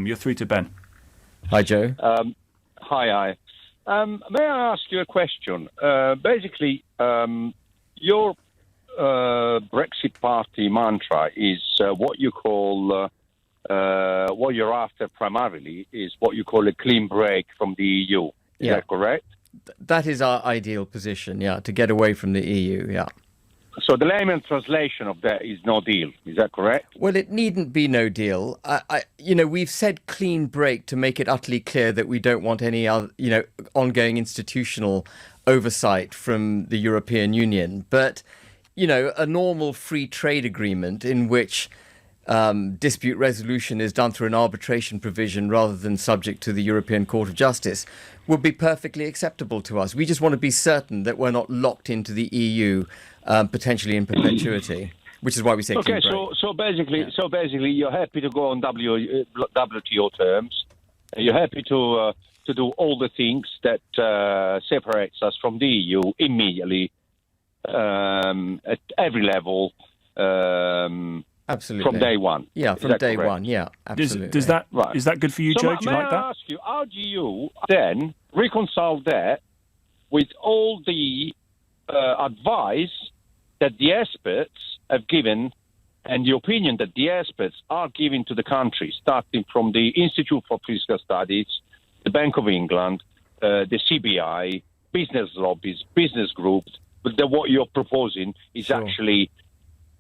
You're through to Ben. Hi, Joe. Hi. May I ask you a question? Basically, your Brexit party mantra is what you call, what you're after primarily is what you call a clean break from the EU. Is that correct? That is our ideal position, to get away from the EU, So the layman translation of that is no deal. Is that correct? Well, it needn't be no deal. We've said clean break to make it utterly clear that we don't want any other, ongoing institutional oversight from the European Union. But, a normal free trade agreement in which dispute resolution is done through an arbitration provision rather than subject to the European Court of Justice would be perfectly acceptable to us. We just want to be certain that we're not locked into the EU potentially in perpetuity, which is why we say clean break. So basically, you're happy to go on WTO terms. You're happy to do all the things that separates us from the EU immediately at every level. Absolutely. From day one. Yeah, from day one. Yeah, absolutely. Is that good for you, Joe? Do you like that? May I ask you, how do you then reconcile that with all the advice that the experts have given and the opinion that the experts are giving to the country, starting from the Institute for Fiscal Studies, the Bank of England, the CBI, business lobbies, business groups, but that what you're proposing is actually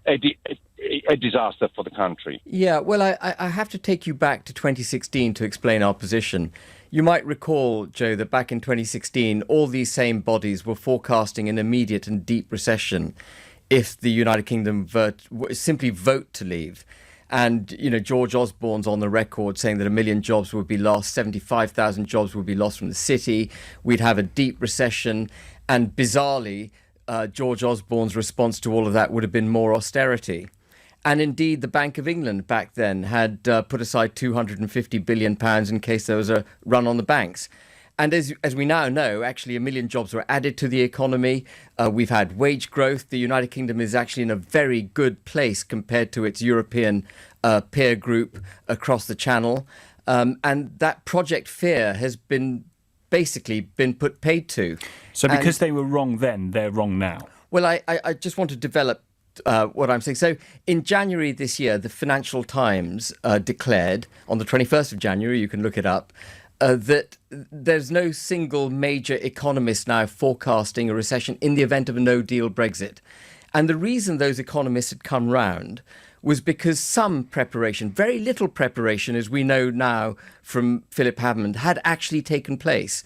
a disaster for the country. Yeah, well, I have to take you back to 2016 to explain our position. You might recall, Joe, that back in 2016, all these same bodies were forecasting an immediate and deep recession if the United Kingdom simply vote to leave. And, George Osborne's on the record saying that 1 million jobs would be lost, 75,000 jobs would be lost from the city. We'd have a deep recession. And bizarrely, George Osborne's response to all of that would have been more austerity. And indeed, the Bank of England back then had put aside £250 billion in case there was a run on the banks. And as we now know, actually 1 million jobs were added to the economy. We've had wage growth. The United Kingdom is actually in a very good place compared to its European peer group across the Channel. And that Project Fear has been put paid to. So because they were wrong then, they're wrong now? Well, I just want to develop what I'm saying. So in January this year, the Financial Times declared, on the 21st of January, you can look it up, that there's no single major economist now forecasting a recession in the event of a no-deal Brexit. And the reason those economists had come round was because some preparation, very little preparation, as we know now from Philip Hammond, had actually taken place.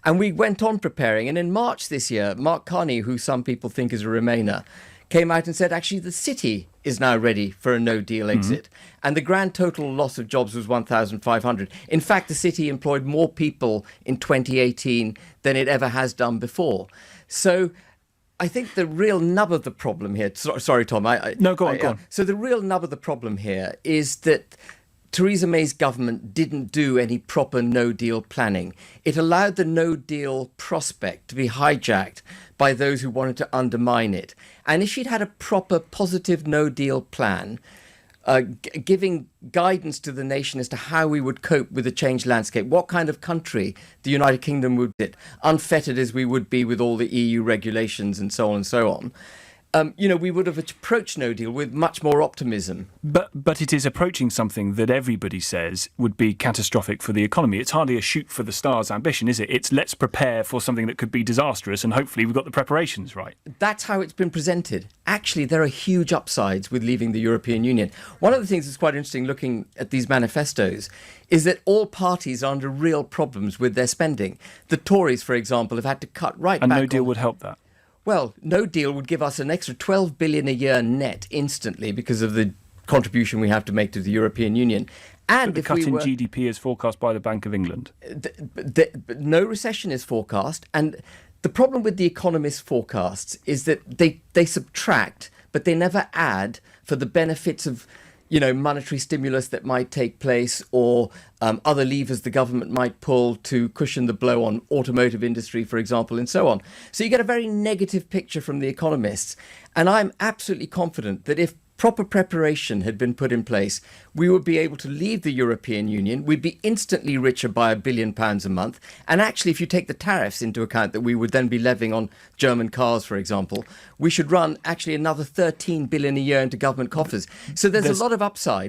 And we went on preparing. And in March this year, Mark Carney, who some people think is a Remainer, came out and said, actually, the city is now ready for a no-deal exit. And the grand total loss of jobs was 1,500. In fact, the city employed more people in 2018 than it ever has done before. So I think the real nub of the problem here... Sorry, Tom. No, go on. So the real nub of the problem here is that Theresa May's government didn't do any proper no-deal planning. It allowed the no-deal prospect to be hijacked by those who wanted to undermine it. And if she'd had a proper positive no-deal plan, giving guidance to the nation as to how we would cope with the changed landscape, what kind of country the United Kingdom would be, unfettered as we would be with all the EU regulations and so on and so on, we would have approached no deal with much more optimism. But it is approaching something that everybody says would be catastrophic for the economy. It's hardly a shoot for the stars ambition, is it? It's let's prepare for something that could be disastrous, and hopefully we've got the preparations right. That's how it's been presented. Actually, there are huge upsides with leaving the European Union. One of the things that's quite interesting looking at these manifestos is that all parties are under real problems with their spending. The Tories, for example, have had to cut right back. And no deal would help that. Well, no deal would give us an extra 12 billion a year net instantly because of the contribution we have to make to the European Union. And but the cut in GDP is forecast by the Bank of England. No recession is forecast. And the problem with the economists' forecasts is that they subtract, but they never add for the benefits of monetary stimulus that might take place or other levers the government might pull to cushion the blow on automotive industry, for example, and so on. So you get a very negative picture from the economists. And I'm absolutely confident that if proper preparation had been put in place, we would be able to leave the European Union. We'd be instantly richer by £1 billion a month. And actually, if you take the tariffs into account that we would then be levying on German cars, for example, we should run actually another 13 billion a year into government coffers. So there's a lot of upside.